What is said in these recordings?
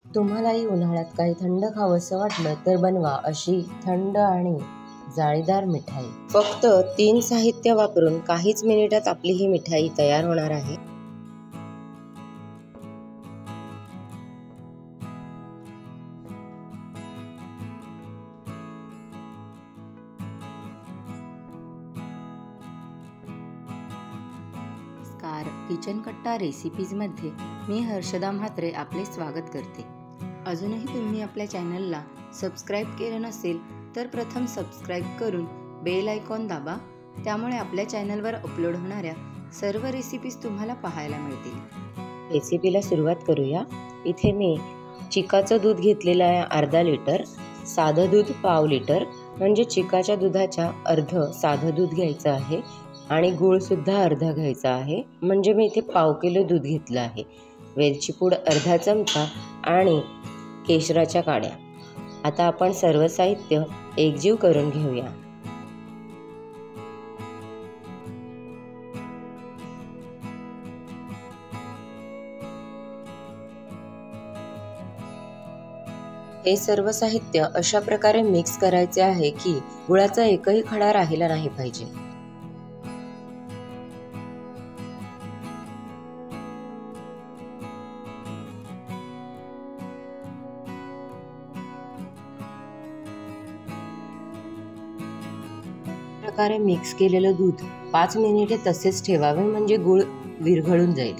तुम्हालाही उन्हाळ्यात काही थंड खावंसं वाटलं तर बनवा अशी थंड आणि जाळीदार मिठाई। फक्त 3 साहित्य वापरून काहीच मिनिटात आपली ही मिठाई तयार होणार आहे। नमस्कार, किचन कट्टा रेसिपीजमध्ये मी हर्षदा म्हात्रे आपले स्वागत करते। अजूनही तुम्ही आपल्या चॅनलला सबस्क्राईब केलं नसेल तर प्रथम सबस्क्राईब करून बेल आयकॉन दाबा, त्यामुळे आपल्या चॅनलवर अपलोड होणाऱ्या सर्व रेसिपीज तुम्हाला पाहायला मिळतील। रेसिपीला सुरुवात करूया। इथे मी चिकाचं दूध घेतलेलं आहे अर्धा लिटर, साधं दूध पाव लिटर, म्हणजे चिकाच्या दुधाच्या अर्ध साधं दूध घ्यायचं आहे आणि गूळ सुद्धा अर्धा घ्यायचा आहे, म्हणजे मी इथे पाव किलो दूध घेतलं आहे। वेलची पूड अर्धा चमचा आणि केशराच्या काड्या। आता आपण सर्व साहित्य एकजीव करून घेऊया। हे सर्व साहित्य अशा प्रकारे मिक्स करायचे आहे की गुळाचा एकही खडा राहिला नाही पाहिजे। प्रकारे मिक्स केलेलं दूध 5 मिनिटे तसेच ठेवावे, म्हणजे गूळ विरघळून जाईल।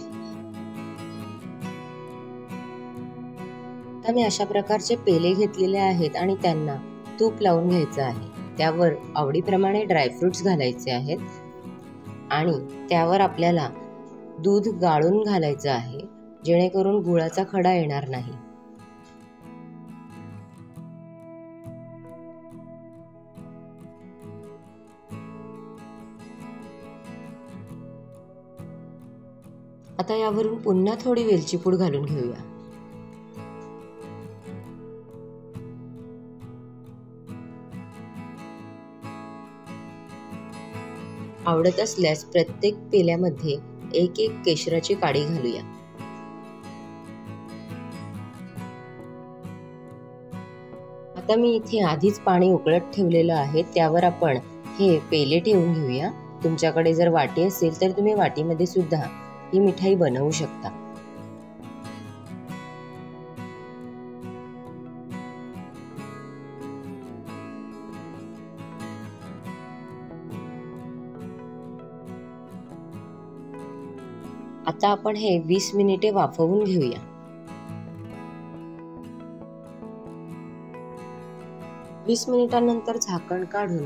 आता मी अशा प्रकारचे पेले घेतलेले आहेत आणि त्यांना तूप लावून घ्यायचं आहे। त्यावर आवडीप्रमाणे ड्रायफ्रुट्स घालायचे आहेत आणि त्यावर आपल्याला दूध गाळून घालायचं आहे, जेणेकरून गुळाचा खडा येणार नाही। आता यावरून पुन्हा थोडी वेलची पूड घालून घेऊया। आवडत असल्यास प्रत्येक पेल्यामध्ये एक एक केशराची काडी घालूया। आता मी इथे आधीच पाणी उकळत ठेवलेलं आहे, त्यावर आपण हे पेले ठेवून घेऊया। तुमच्याकडे जर वाटी असेल तर तुम्ही वाटीमध्ये सुद्धा ही मिठाई बनवू शकता। आता आपण हे 20 मिनिटे वाफवून घेऊया। 20 मिनिटांनंतर झाकण काढून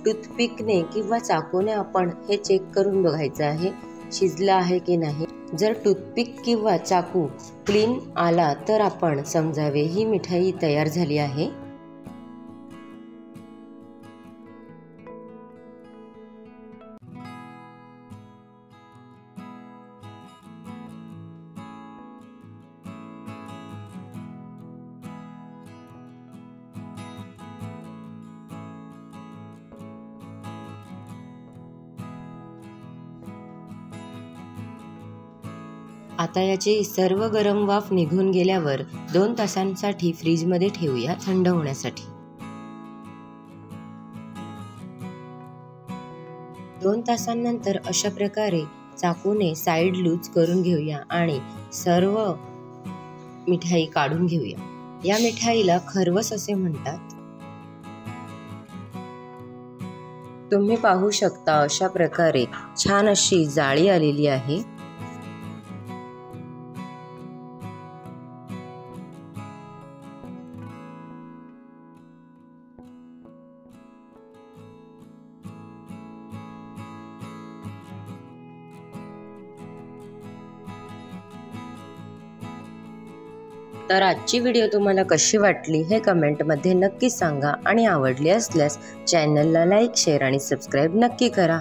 टूथपिकने किंवा चाकूने आपण हे चेक करून बघायचं आहे शिजलं आहे की नाही। जर टूथपिक किंवा चाकू क्लीन आला तर आपण समजावे ही मिठाई तयार झाली आहे। आता याची सर्व गरम वाफ निघून गेल्यावर 2 तासांसाठी फ्रीजमध्ये ठेवूया थंड होण्यासाठी। 2 तासांनंतर अशा प्रकारे चाकूने साइड लूज करून घेऊया आणि सर्व मिठाई काढून घेऊया। या मिठाईला खरवस असे म्हणतात। तुम्ही पाहू शकता अशा प्रकारे छान अशी जाळी आलेली आहे। तर आजची व्हिडिओ तुम्हाला कशी वाटली हे कमेंटमध्ये नक्की सांगा आणि आवडली असल्यास चॅनलला लाईक, शेअर आणि सबस्क्राईब नक्की करा।